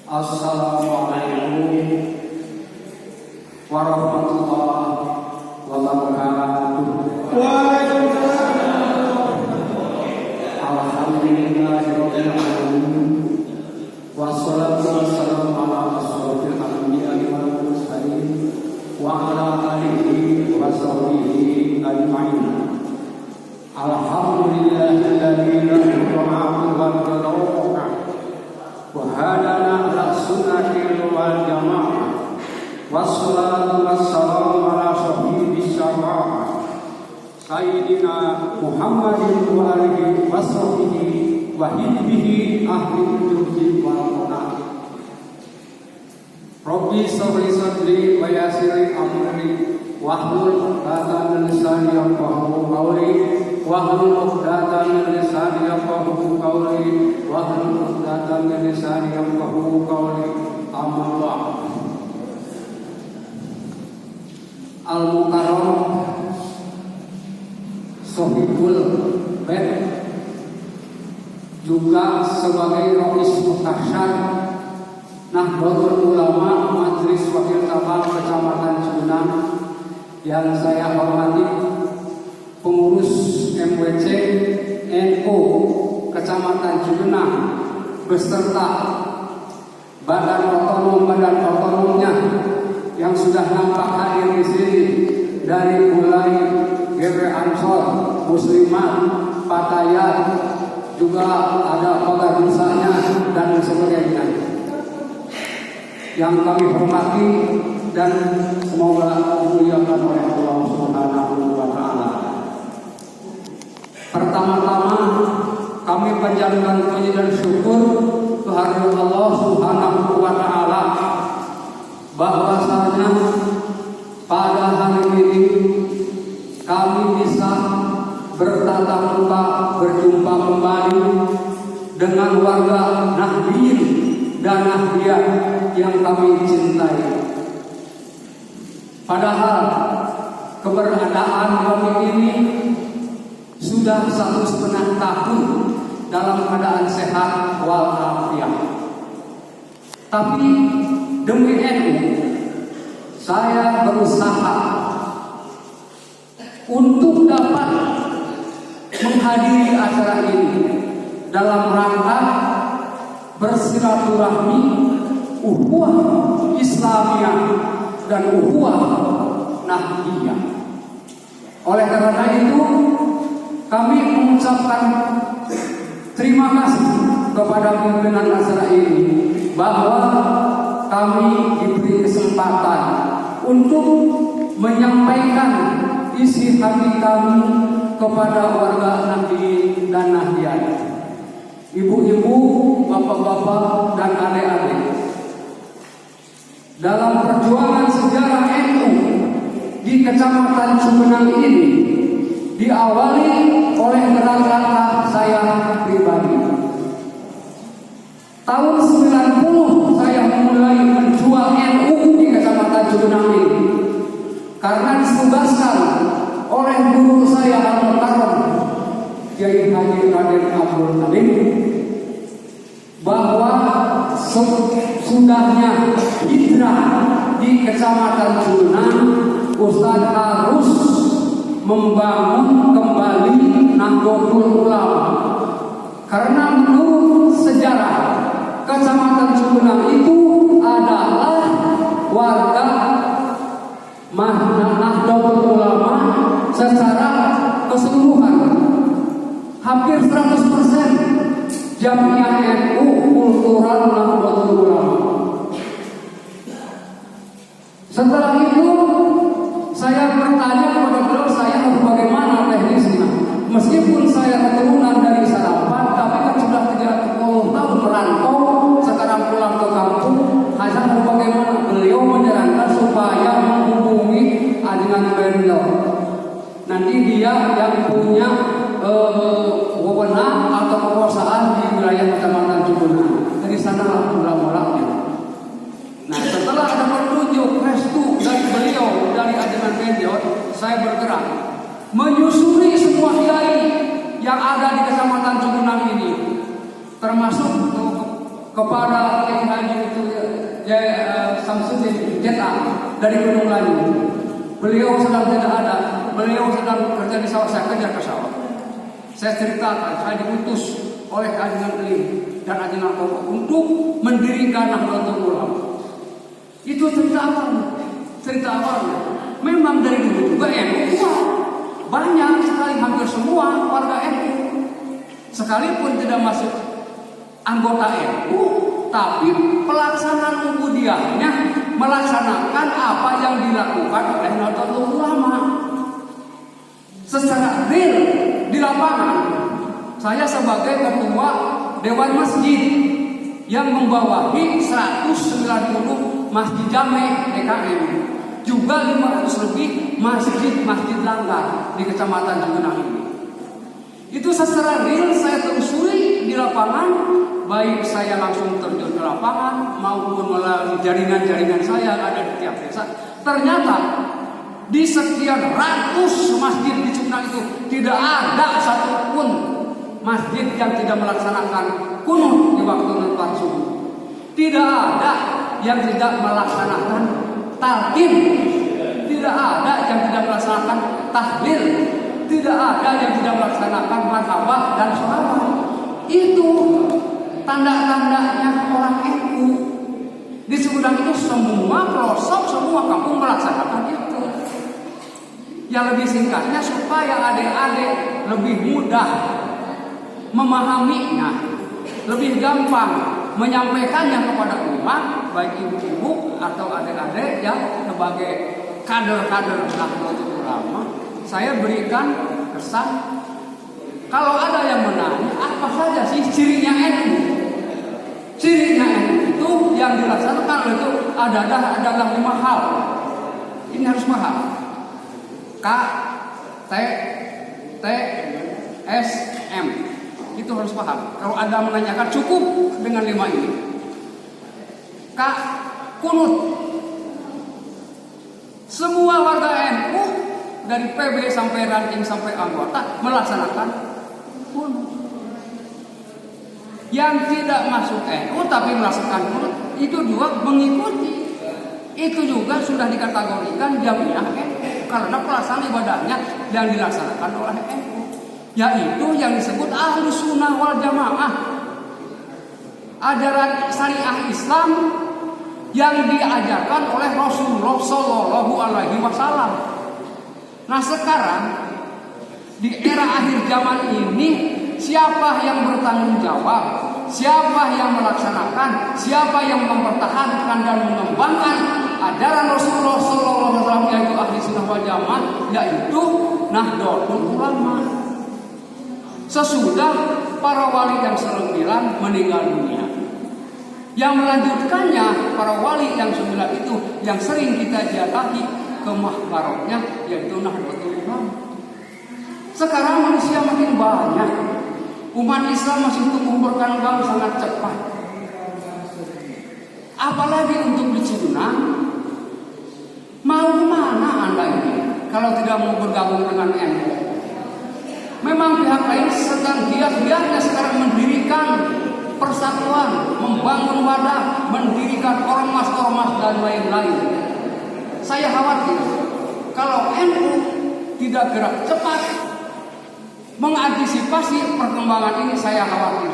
Assalamualaikum warahmatullahi wabarakatuh. Alhamdulillahirabbil alamin. Wassalatu wassalamu ala asyrofil anbiya'i wal mursalin wa ala alihi wa sahbihi ajma'in. Alhamdulillahilladzi lahu al-'aqibatu wa hadana ala sunnatil wal jamaah. Wassalatu wassalamu ala sahibis syafa'ah Sayyidina Muhammadin wa alihi wa sahbihi wa hibbihi ahli wujudi wal qanah. Rabbi shrah sadri wa yassir amri wahlul 'uqdatam min lisani yafqahu qawli wahlul 'uqdatam min lisani yafqahu qawli wahlul 'uqdatam min lisani yafqahu qawli. Amma ba'd. Al-Mukarram Sohibul Bait juga sebagai Rais Mutasyar Nahdlatul Ulama Majelis Wakil Tabang Kecamatan Ciunang yang saya hormati, pengurus MWC NU Kecamatan Ciunang beserta badan otonomnya yang sudah nampak hadir di sini, dari mulai GP Ansor, Muslimat, Patayat, juga ada kota desanya dan sebagainya. Yang kami hormati dan semoga dimuliakan oleh Allah Subhanahu wa taala. Pertama-tama kami panjatkan puji dan syukur kehadirat Allah Subhanahu wa taala bahwasanya pada hari ini kami bisa bertatap muka, berjumpa kembali dengan warga Nahdliyin dan Nahdliyah yang kami cintai. Padahal keberadaan kami ini sudah 1,5 tahun dalam keadaan sehat walafiat. Tapi demi NU, saya berusaha untuk dapat menghadiri acara ini dalam rangka bersilaturahmi, ukhuwah Islamiyah dan ukhuwah Nahdliyah. Oleh karena itu, kami mengucapkan terima kasih kepada pimpinan acara ini bahwa kami diberi kesempatan untuk menyampaikan isi hati kami kepada warga Nahdliyin dan Nahdliyah, ibu-ibu, bapak-bapak, dan adik-adik. Dalam perjuangan sejarah NU di Kecamatan Ciunang ini diawali oleh gerak-gerak saya pribadi. Tahun 90 saya mulai menjual NU di Kecamatan Ciunang ini karena ditugaskan oleh guru saya Al-Mukarram Kiai Haji Raden Abdul Halim bahwa sudahnya hijrah di Kecamatan Ciunang, Ustaz harus membangun kembali Nahdlatul Ulama, karena menurut sejarah Kecamatan Ciunang itu adalah warga Nahdlatul Ulama secara keseluruhan. Hampir 100% Jamiah NU Kultural Nahdlatul Ulama. Setelah itu saya bertanya kepada beliau, saya harus bagaimana teknisnya. Meskipun saya keturunan dari Sarapan, tapi kan sudah 30 tahun merantau, sekarang pulang ke kampung, hanya harus bagaimana. Beliau menyarankan supaya menghubungi dengan beliau. Nanti dia yang punya wewenang atau kekuasaan di wilayah Kecamatan Ciunang. Dari sana ulama-ulamanya. Nah, setelah ada petunjuk restu dari beliau, dari ajaran beliau, saya bergerak menyusuri semua kiai yang ada di Kecamatan Ciunang ini. termasuk kepada Kiai Haji itu Samsudin Jeta dari Gunung Layu. Beliau sedang tidak ada, beliau sedang bekerja di sawah, saya kerja ke sawah. Saya ceritakan, saya diutus oleh Ajengan Elim dan Ajengan Koko untuk mendirikan Nahdlatul Ulama. Itu cerita awalnya. Memang dari dulu juga NU banyak sekali, hampir semua warga NU, sekalipun tidak masuk anggota NU, tapi pelaksanaan ubudiahnya melaksanakan apa yang dilakukan oleh Nahdlatul Ulama secara real di lapangan. Saya sebagai ketua Dewan Masjid yang membawahi 190 masjid jame DKM, juga 500 lebih masjid langgar di Kecamatan Jegunang ini. Itu secara real saya telusuri di lapangan, baik saya langsung terjun ke lapangan maupun melalui jaringan-jaringan saya yang ada di tiap desa. Ternyata di sekian ratus masjid di Jegunang itu tidak ada satupun masjid yang tidak melaksanakan kunut di waktu lepas subuh. Tidak ada yang tidak melaksanakan talqin, tidak ada yang tidak melaksanakan tahlil, tidak ada yang tidak melaksanakan marhabah dan sholawat. Itu tanda-tandanya orang NU. Di Sumedang itu semua pelosok, semua kampung melaksanakan itu. Yang lebih singkatnya supaya adik-adik lebih mudah memahaminya, lebih gampang menyampaikannya kepada umat, baik ibu-ibu atau adik-adik yang sebagai kader-kader Nahdlatul Ulama. Saya berikan kesan, kalau ada yang menanya apa saja sih cirinya NU? Cirinya NU itu yang dilaksanakan itu adalah 5 hal. Ini harus paham. K, T, T, S, M. Itu harus paham. Kalau Anda menanyakan cukup dengan 5 ini. K, kunut. Semua warga NU dari PB sampai ranting sampai anggota melaksanakan kunut. Yang tidak masuk NU tapi melaksanakan kunut itu juga mengikuti. Itu juga sudah dikategorikan jamiah NU karena pelaksanaan ibadahnya yang dilaksanakan oleh NU, yaitu yang disebut ahli sunnah wal jamaah, ajaran syariah Islam yang diajarkan oleh Rasulullah Shallallahu Alaihi Wasallam. Nah sekarang di era akhir zaman ini, siapa yang bertanggung jawab, siapa yang melaksanakan, siapa yang mempertahankan dan mengembangkan ajaran Rasulullah Shallallahu Alaihi Wasallam, yaitu ahli sunnah wal jamaah, yaitu Nahdlatul Ulama. Sesudah para wali yang ke-9 meninggal dunia, yang melanjutkannya para wali yang 9 itu yang sering kita ziarahi ke mahbaroknya, yaitu Nahdlatul Ulama. Sekarang manusia makin banyak, umat Islam masih tumbuh berkembang sangat cepat. Apalagi untuk di Jegunang, mau kemana Anda ini kalau tidak mau bergabung dengan NU? Memang pihak lain sedang giat-giatnya sekarang mendirikan persatuan, membangun wadah, mendirikan ormas-ormas dan lain-lain. Saya khawatir kalau NU tidak gerak cepat mengantisipasi perkembangan ini, saya khawatir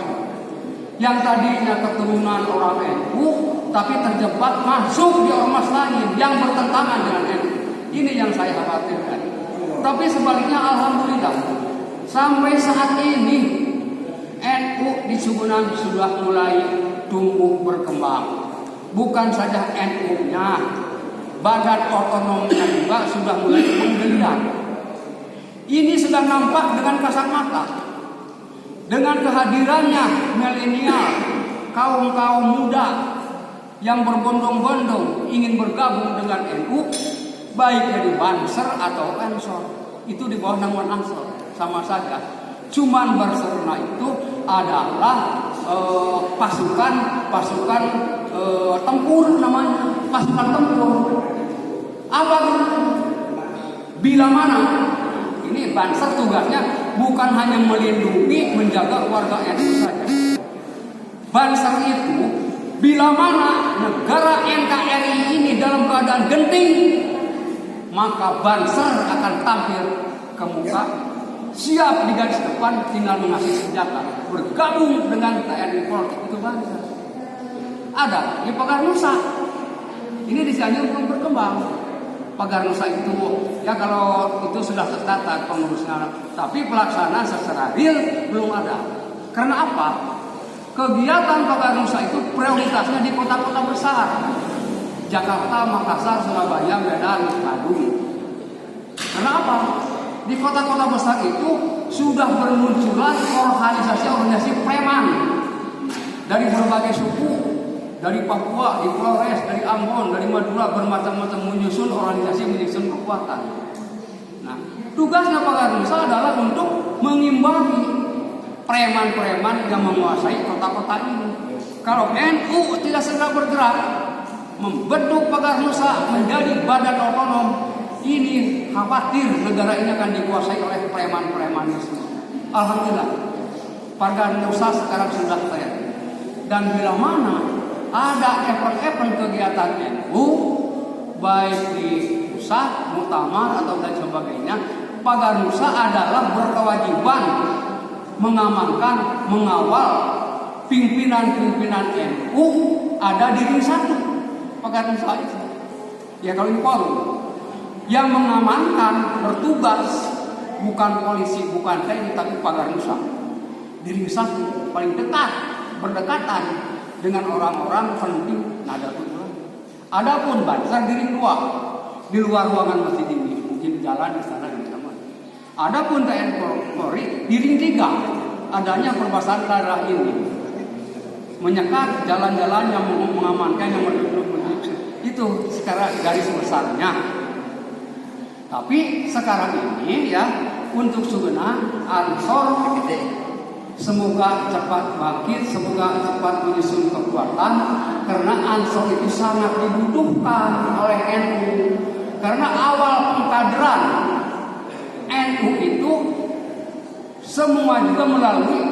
yang tadinya keturunan orang NU tapi terjebak masuk di ormas lain yang bertentangan dengan NU. Ini yang saya khawatirkan. Tapi sebaliknya alhamdulillah sampai saat ini NU di Jegunang sudah mulai tumbuh berkembang. Bukan saja NU-nya, badan otonomnya juga sudah mulai menggeliat. Ini sudah nampak dengan kasat mata. Dengan kehadirannya milenial, kaum-kaum muda yang berbondong-bondong ingin bergabung dengan NU, baik dari Banser atau Ansor, itu di bawah naungan Ansor, sama saja. Cuman Banserna itu adalah pasukan tempur namanya, pasukan tempur. Apa bila mana? Ini Banser tugasnya bukan hanya melindungi, menjaga warga NU saja, Banser itu bila mana negara NKRI ini dalam keadaan genting, maka Banser akan tampil ke muka, siap di garis depan, tinggal mengasih senjata, bergabung dengan TNI Polri. Itu Banser. Ada di Pagar Nusa. Ini di Cianjur belum berkembang. Pagar Nusa itu ya kalau itu sudah tertata pengurusnya, tapi pelaksanaan secara real belum ada. Karena apa? Kegiatan Pagar Nusa itu prioritasnya di kota-kota besar. Jakarta, Makassar, Surabaya, Medan, Bandung. Kenapa? Di kota-kota besar itu sudah bermunculan organisasi preman dari berbagai suku, dari Papua, di Flores, dari Ambon, dari Madura, bermacam-macam menyusun organisasi, menyusun kekuatan. Nah, tugasnya Pagar Nusa adalah untuk mengimbangi preman-preman yang menguasai kota-kota ini. Kalau NU tidak segera bergerak, membentuk Pagar Nusa menjadi badan otonom, ini khawatir negara ini akan dikuasai oleh preman-preman itu. Alhamdulillah, Pagar Nusa sekarang sudah fair. Dan bila mana ada event-event kegiatan NU, baik di pusat, muktamar atau dan sebagainya, Pagar Nusa adalah berkewajiban mengamankan, mengawal pimpinan-pimpinan NU ada di ring 1. Pagar Nusa itu. Ya kalau ini Polri yang mengamankan, bertugas bukan polisi, bukan TNI, tapi Pagar Nusa di ring 1 paling dekat, berdekatan dengan orang-orang penting Nahdlatul Ulama. Adapun Banser di ring 2 di luar ruangan masjid ini, mungkin jalan di sana dan sama. Adapun TNI Polri di ring 3 adanya permasalahan daerah ini, menyekat jalan-jalan yang mengamankan, yang menuju itu sekarang garis besarnya. Tapi sekarang ini ya untuk sebenarnya Ansor semoga cepat bangkit, semoga cepat menyusun kekuatan, karena Ansor itu sangat dibutuhkan oleh NU. Karena awal pengkaderan NU itu semua juga melalui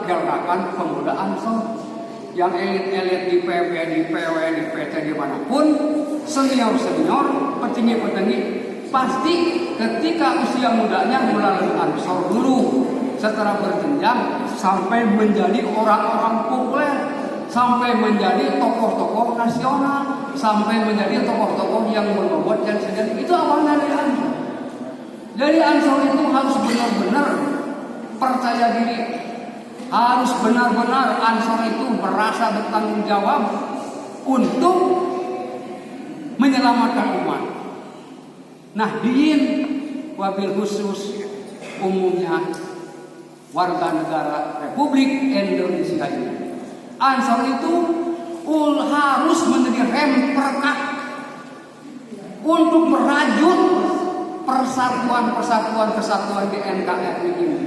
gerakan pemuda Ansor. Yang elit-elit di PB, di PW, di PT, dimanapun, senior-senior, petinggi-petinggi, pasti ketika usia mudanya melalui Ansor dulu, setelah berjenjang sampai menjadi orang-orang populer, sampai menjadi tokoh-tokoh nasional, sampai menjadi tokoh-tokoh yang berbobot dan sendiri. Itu awalnya dari Ansor. Jadi Ansor itu harus benar-benar percaya diri, harus benar-benar Ansor itu merasa bertanggung jawab untuk menyelamatkan umat. Nahdien wabil khusus umumnya warga negara Republik Indonesia ini. Ansor itu harus menjadi rem perekat untuk merajut persatuan di NKRI ini.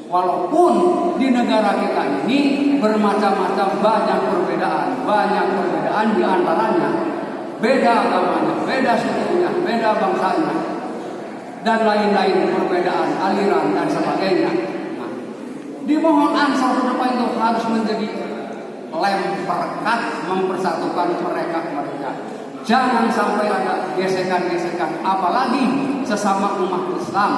Walaupun di negara kita ini bermacam-macam, banyak perbedaan di antaranya beda agamanya, beda sukunya, beda bangsanya, dan lain-lain perbedaan aliran dan sebagainya. Nah, dimohon Ansor ke depan itu harus menjadi lem perekat mempersatukan mereka. Jangan sampai ada gesekan-gesekan, apalagi sesama umat Islam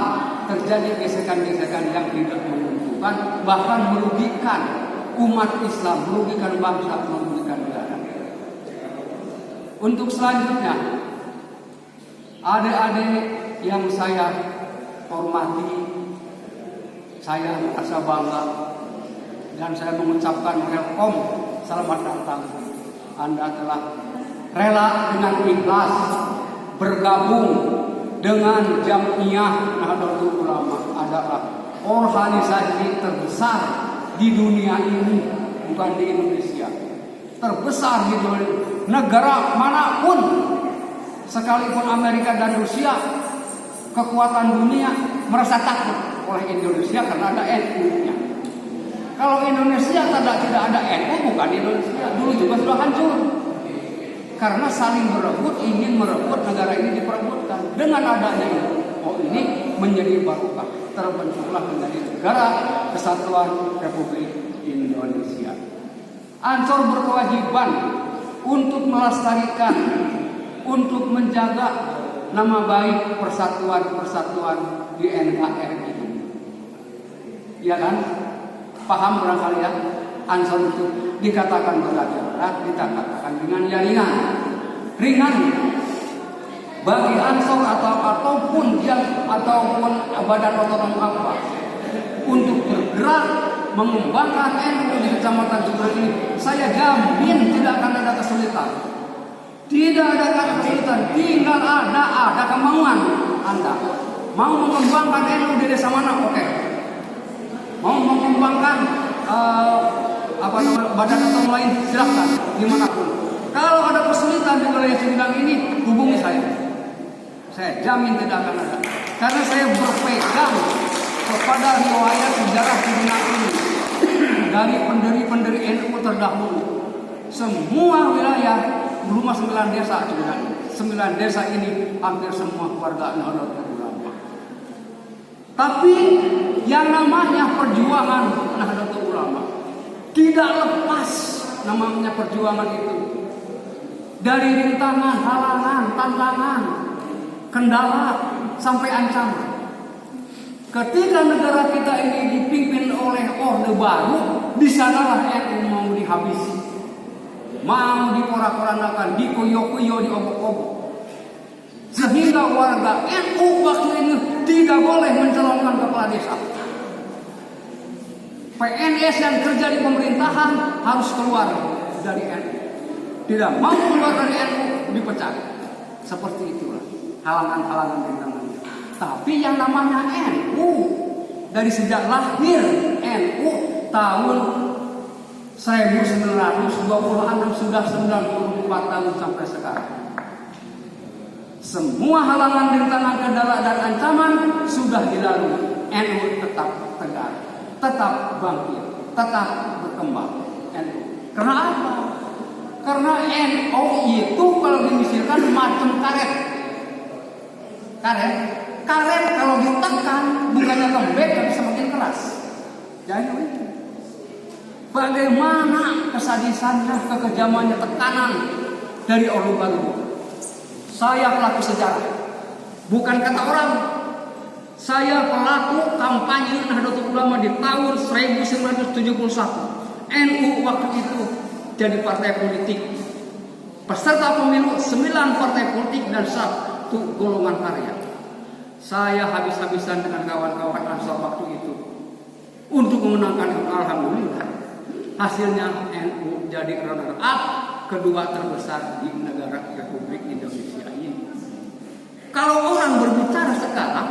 terjadi gesekan-gesekan yang tidak menguntungkan, bahkan merugikan umat Islam, merugikan bangsa, merugikan negara. Untuk selanjutnya, adik-adik yang saya hormati, saya merasa bangga dan saya mengucapkan welcome, selamat datang. Anda telah rela dengan ikhlas bergabung dengan Jam'iyah Nahdlatul Ulama, adalah organisasi terbesar di dunia ini, bukan di Indonesia, terbesar di negara manapun, sekalipun Amerika dan Rusia, kekuatan dunia merasa takut oleh Indonesia karena ada NU-nya. Kalau Indonesia tidak ada NU, bukan Indonesia, dulu juga sudah hancur. Karena saling berebut, ingin merebut negara ini diperebutkan. Dengan adanya ini menjadi barokah, terbentuklah menjadi negara kesatuan Republik Indonesia. Indonesia. Ansor berkewajiban untuk melestarikan, untuk menjaga nama baik persatuan-persatuan di NKRI. Ya kan? Paham barangkali ya? Ansor itu dikatakan berat, dikatakan ringan ya ringan. Ringan bagi Ansor ataupun badan otonom apa untuk bergerak mengembangkan NU di Kecamatan Subrang ini, saya jamin tidak akan ada kesulitan. Tidak ada kesulitan, tinggal ada kemauan Anda. Mau mengembangkan NU di desa mana? Oke. Mau mengembangkan badan otonom lain, silakan dimanapun. Kalau ada kesulitan di wilayah Subrang ini, hubungi saya. Saya jamin tidak akan ada. Karena saya berpegang kepada riwayat sejarah Subrang ini dari pendiri-pendiri NU terdahulu. Semua wilayah rumah 9 desa Subrang. 9 desa ini hampir semua keluarga Nahdlatul Ulama. Tapi yang namanya perjuangan Nahdlatul Ulama tidak lepas namanya perjuangan itu. Dari rintangan, halangan, tantangan, kendala sampai ancaman. Ketika negara kita ini dipimpin oleh Orde Baru, di sanalah NU mau dihabisi, mau diporak-porandakan, dikoyo-koyo, diobok-obok, sehingga warga NU waktu ini tidak boleh mencalonkan kepala desa. PNS yang kerja di pemerintahan harus keluar dari NU. Tidak mau keluar dari NU dipecat. Seperti itulah halangan-halangan rintangannya. Tapi yang namanya NU dari sejak lahir NU tahun 1926 sudah 94 tahun sampai sekarang. Semua halangan, rintangan, kendala dan ancaman sudah dilalui. NU tetap tegak, tetap bangkit, tetap berkembang. NU. Karena apa? Karena NU itu kalau dimisalkan macam karet. Karet kalau ditekan bukannya lembek tapi semakin keras. Jadi bagaimana kesadisannya, kekejamannya, tekanan dari Orde Baru. Saya pelaku sejarah, bukan kata orang. Saya pelaku kampanye Nahdlatul Ulama di tahun 1971. NU waktu itu jadi partai politik. Peserta pemilu 9 partai politik dan 1 golongan karya. Saya habis-habisan dengan kawan-kawan Ansor waktu itu untuk memenangkan, alhamdulillah. Hasilnya NU jadi runner-up kedua terbesar di negara Republik Indonesia ini. Kalau orang berbicara sekarang,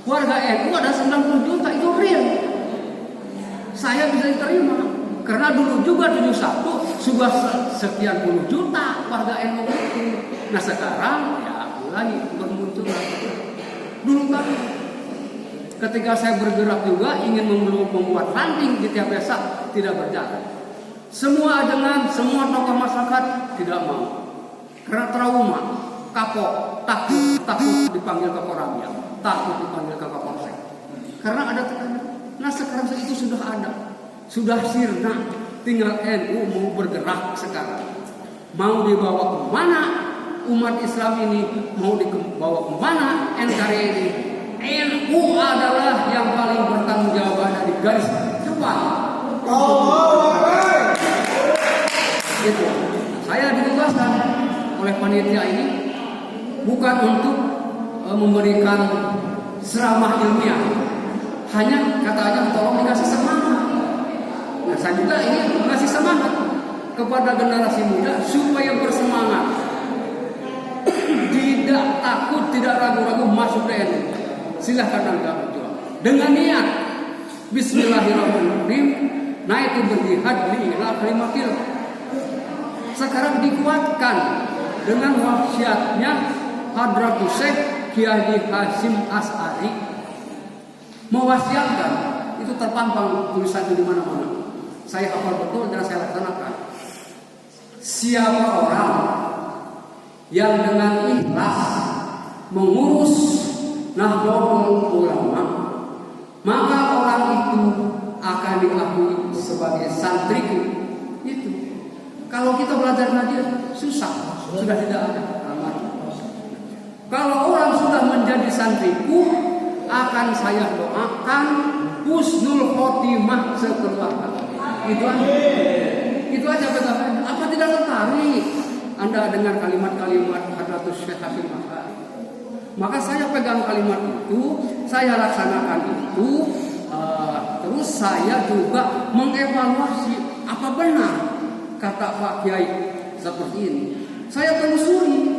warga NU ada 90 juta, itu real. Saya bisa diterima karena dulu juga 71 sudah sekian puluh juta warga NU itu. Nah sekarang ya mulai bermuncul lagi. Dulu kan ketika saya bergerak juga ingin membuat ranting di tiap desa, tidak berjalan. Semua ajengan, semua tokoh masyarakat tidak mau karena trauma, kapok, takut dipanggil ke Koramil, takut dipanggil ke Kapolsek karena ada tekanan. Nah sekarang itu sudah ada, sudah sirna, tinggal NU mau bergerak sekarang. Mau dibawa kemana umat Islam ini, mau dibawa kemana NKRI ini. NU adalah yang paling bertanggung jawab dari garis depan. Itu. Saya ditugaskan oleh panitia ini bukan untuk memberikan ceramah ilmiah, hanya katanya tolong dikasih semangat. Nah, saya juga ini mengasih semangat kepada generasi muda supaya bersemangat, tidak takut, tidak ragu-ragu masuk ke NU. Silahkan Anda berjuang dengan niat Bismillahirrahmanirrahim. Nah itu berjihad ila kalimatil. Sekarang dikuatkan dengan wasiatnya Hadratus Syekh Kiai Hasyim Asy'ari. Mewasiatkan itu terpampang tulisannya di mana-mana. Saya hafal betul dan saya laksanakan. Siapa orang yang dengan ikhlas mengurus Nahdlatul Ulama, maka orang itu akan diakui sebagai sebagai santriku. Itu. Kalau kita belajar ngaji susah, sudah tidak ada. Kalau orang sudah menjadi santriku, akan saya doakan husnul khotimah sekeluarga. Itu aja. Itu aja betapa. Apa tidak tertarik Anda dengar kalimat-kalimat Hadratus Syekh Hasyim Asy'ari? Maka saya pegang kalimat itu, saya laksanakan itu, terus saya juga mengevaluasi apa benar kata Pak Kiai seperti ini. Saya telusuri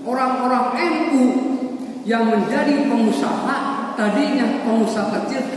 orang-orang NU yang menjadi pengusaha, tadinya pengusaha kecil